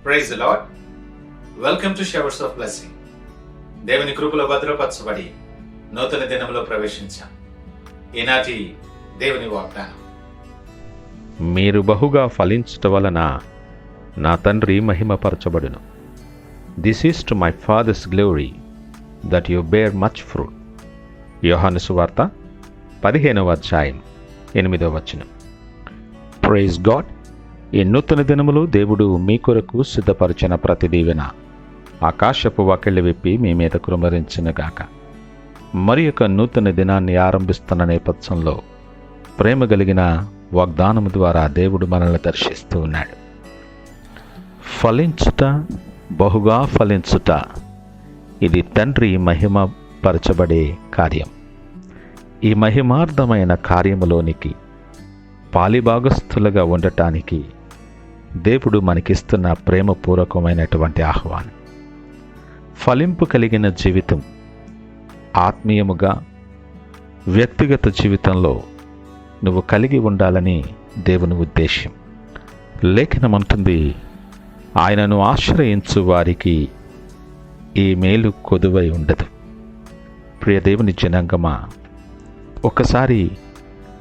Praise the Lord. Welcome to showers of blessing. దేవుని కృపలో భద్రపరచబడి నూతన దినంలో ప్రవేశించాం. ఈనాటి దేవుని వాగ్దానం, మీరు బహుగా ఫలించుట వలన నా తండ్రి మహిమపరచబడును. This is to my father's glory that you bear much fruit. Yohanu సువార్త 15వ అధ్యాయం 8వ వచనం. Praise God. ఈ నూతన దినములు దేవుడు మీ కొరకు సిద్ధపరిచిన ప్రతి దీవెన ఆకాశపు వాకిళ్ళు విప్పి మీ మీద కృమరించునుగాక. మరి యొక్క నూతన దినాన్ని ఆరంభిస్తున్న నేపథ్యంలో ప్రేమ కలిగిన వాగ్దానము ద్వారా దేవుడు మనల్ని దర్శిస్తూ ఉన్నాడు. ఫలించుట, బహుగా ఫలించుట, ఇది తండ్రి మహిమ పరచబడే కార్యం. ఈ మహిమార్థమైన కార్యములోనికి పాలిభాగస్థులుగా ఉండటానికి దేవుడు మనకిస్తున్న ప్రేమపూర్వకమైనటువంటి ఆహ్వానం. ఫలింపు కలిగిన జీవితం ఆత్మీయముగా వ్యక్తిగత జీవితంలో నువ్వు కలిగి ఉండాలని దేవుని ఉద్దేశం. లేఖనం అంటుంది, ఆయనను ఆశ్రయించు వారికి ఈ మేలు కొదువై ఉండదు. ప్రియ దేవుని జనాంగమా, ఒకసారి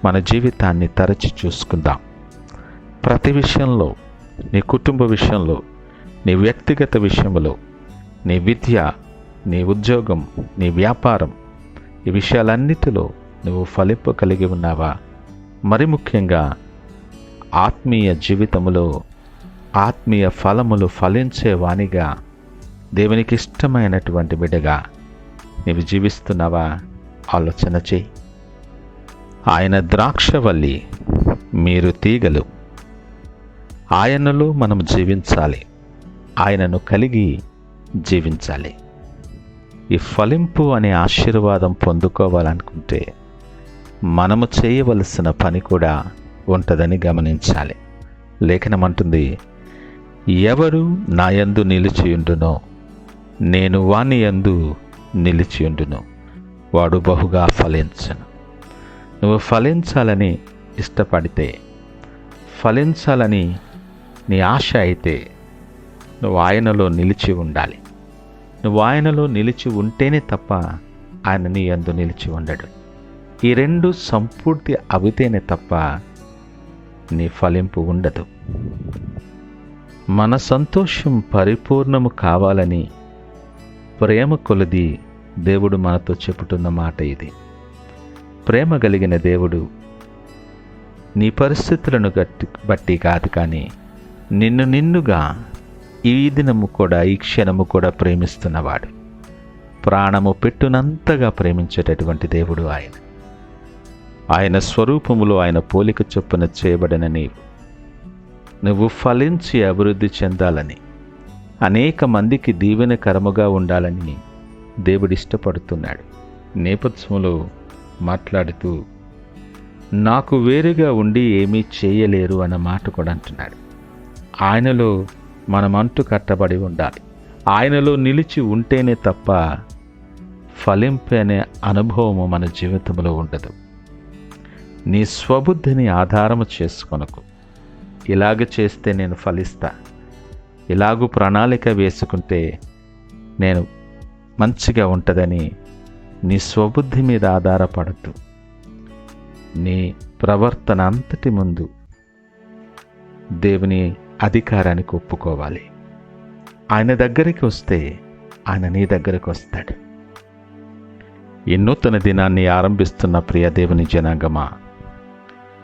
మన జీవితాన్ని తరచి చూసుకుందాం. ప్రతి విషయంలో, నీ కుటుంబ విషయంలో, నీ వ్యక్తిగత విషయంలో, నీ విద్య, నీ ఉద్యోగం, నీ వ్యాపారం, ఈ విషయాలన్నిటిలో నువ్వు ఫలింపు కలిగి ఉన్నావా? మరి ముఖ్యంగా ఆత్మీయ జీవితములో ఆత్మీయ ఫలములు ఫలించే వానిగా, దేవునికి ఇష్టమైనటువంటి బిడ్డగా నీవు జీవిస్తున్నావా? ఆలోచన చేయి. ఆయన ద్రాక్షవల్లి, మీరు తీగలు. ఆయనలో మనం జీవించాలి, ఆయనను కలిగి జీవించాలి. ఈ ఫలింపు అనే ఆశీర్వాదం పొందుకోవాలనుకుంటే మనము చేయవలసిన పని కూడా ఉంటుందని గమనించాలి. లేఖనం అంటుంది, ఎవరు నా యందు నిలిచియుండునో నేను వాని యందు నిలిచియుండును, వాడు బహుగా ఫలించును. నువ్వు ఫలించాలని ఇష్టపడితే, ఫలించాలని నీ ఆశ అయితే, నువ్వు ఆయనలో నిలిచి ఉండాలి. నువ్వు ఆయనలో నిలిచి ఉంటేనే తప్ప ఆయన నీ యందు నిలిచి ఉండడు. ఈ రెండు సంపూర్తి అవితేనే తప్ప నీ ఫలింపు ఉండదు. మన సంతోషం పరిపూర్ణము కావాలని ప్రేమ కొలది దేవుడు మనతో చెబుతున్న మాట ఇది. ప్రేమ కలిగిన దేవుడు నీ పరిస్థితులను బట్టి కాదు, కానీ నిన్నుగా ఈ దినము కూడా, ఈ క్షణము కూడా ప్రేమిస్తున్నవాడు. ప్రాణము పెట్టునంతగా ప్రేమించేటటువంటి దేవుడు ఆయన. ఆయన స్వరూపములో, ఆయన పోలిక చొప్పున చేయబడిన నువ్వు ఫలించి అభివృద్ధి చెందాలని, అనేక మందికి దీవెనకరముగా ఉండాలని దేవుడు ఇష్టపడుతున్నాడు. నేపథ్యంలో మాట్లాడుతూ, నాకు వేరుగా ఉండి ఏమీ చేయలేరు అన్న మాట కూడా అంటున్నాడు. ఆయనలో మనం అంటు కట్టబడి ఉండాలి. ఆయనలో నిలిచి ఉంటేనే తప్ప ఫలింపు అనే అనుభవము మన జీవితంలో ఉండదు. నీ స్వబుద్ధిని ఆధారము చేసుకొనకు. ఇలాగ చేస్తే నేను ఫలిస్తా, ఇలాగూ ప్రణాళిక వేసుకుంటే నేను మంచిగా ఉంటుందని నీ స్వబుద్ధి మీద ఆధారపడద్దు. నీ ప్రవర్తన అంతటి ముందు దేవుని అధికారానికి ఒప్పుకోవాలి. ఆయన దగ్గరికి వస్తే ఆయన నీ దగ్గరికి వస్తాడు. ఈ నూతన దినాన్ని ఆరంభిస్తున్న ప్రియ దేవుని జనాంగమా,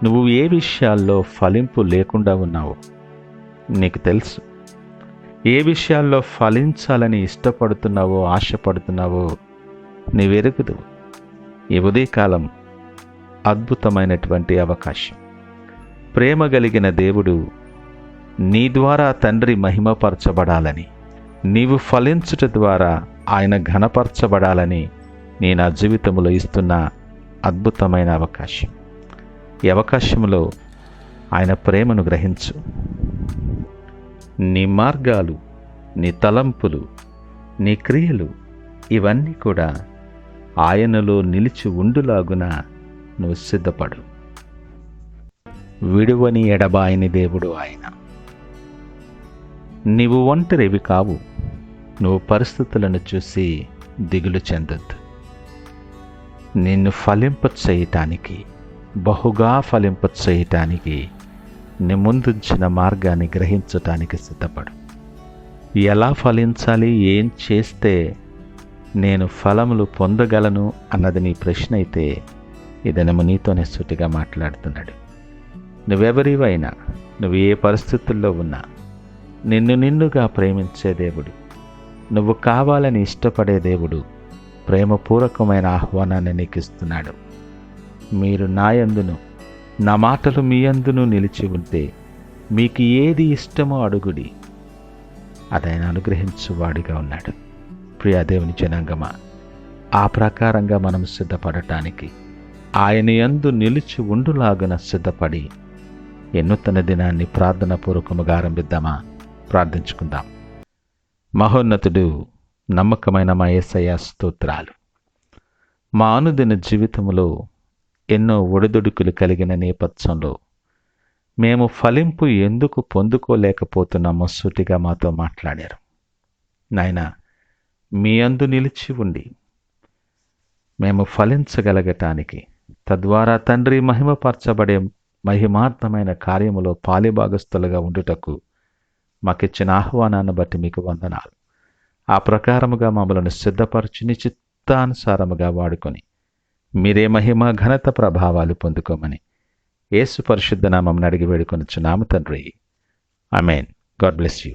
నువ్వు ఏ విషయాల్లో ఫలింపు లేకుండా ఉన్నావో నీకు తెలుసు. ఏ విషయాల్లో ఫలించాలని ఇష్టపడుతున్నావో, ఆశపడుతున్నావో నీవెరుగుదు. ఈ ఉదయకాలం అద్భుతమైనటువంటి అవకాశం. ప్రేమ కలిగిన దేవుడు నీ ద్వారా తండ్రి మహిమపరచబడాలని, నీవు ఫలించుట ద్వారా ఆయన ఘనపరచబడాలని నేను నా జీవితంలో ఇస్తున్న అద్భుతమైన అవకాశం. ఈ అవకాశంలో ఆయన ప్రేమను గ్రహించు. నీ మార్గాలు, నీ తలంపులు, నీ క్రియలు ఇవన్నీ కూడా ఆయనలో నిలిచి ఉండులాగున నువ్వు సిద్ధపడు. విడువని ఎడబాయని దేవుడు ఆయన. నీవు ఒంటరివి కావు. నువ్వు పరిస్థితులను చూసి దిగులు చెందొద్దు. నిన్ను ఫలింప చేయటానికి, బహుగా ఫలింప చేయటానికి నీ ముందుంచిన మార్గాన్ని గ్రహించటానికి సిద్ధపడు. ఎలా ఫలించాలి, ఏం చేస్తే నేను ఫలములు పొందగలను అన్నది నీ ప్రశ్న అయితే ఇదనము నీతోనే సూటిగా మాట్లాడుతున్నాడు. నువ్వెవరివైనా, నువ్వు ఏ పరిస్థితుల్లో ఉన్నా నిన్నుగా ప్రేమించే దేవుడు, నువ్వు కావాలని ఇష్టపడే దేవుడు ప్రేమపూర్వకమైన ఆహ్వానాన్ని నీకు ఇస్తున్నాడు. మీరు నా యందును, నా మాటలు మీ యందును నిలిచి ఉంటే మీకు ఏది ఇష్టమో అడుగుడి, అదైనా అనుగ్రహించువాడిగా ఉన్నాడు. ప్రియ దేవుని జనాంగమా, ఆ ప్రకారంగా మనం సిద్ధపడటానికి, ఆయన యందు నిలిచి ఉండులాగున సిద్ధపడి నూతన దినాన్ని ప్రార్థనాపూర్వకముగా ఆరంభిద్దామా? ప్రార్థించుకుందాం. మహోన్నతుడు, నమ్మకమైన మా యేసయ్య, స్తోత్రాలు. మా అనుదిన జీవితంలో ఎన్నో ఒడిదుడుకులు కలిగిన నేపథ్యంలో మేము ఫలింపు ఎందుకు పొందుకోలేకపోతున్నామో సూటిగా మాతో మాట్లాడారు. నాయనా, మీ అందు నిలిచి ఉండి మేము ఫలించగలగటానికి, తద్వారా తండ్రి మహిమపరచబడే మహిమార్థమైన కార్యములో పాలిభాగస్థులుగా ఉండుటకు మాకిచ్చిన ఆహ్వానాన్ని బట్టి మీకు వందనాలు. ఆ ప్రకారముగా మమ్మల్ని సిద్ధపరచి నీ చిత్తానుసారముగా వాడుకొని మీరే మహిమ, ఘనత, ప్రభావాలు పొందుకోమని యేసు పరిశుద్ధ నామమున అడిగి వేడుకొనుచున్నాము తండ్రి. ఆమేన్. God bless you.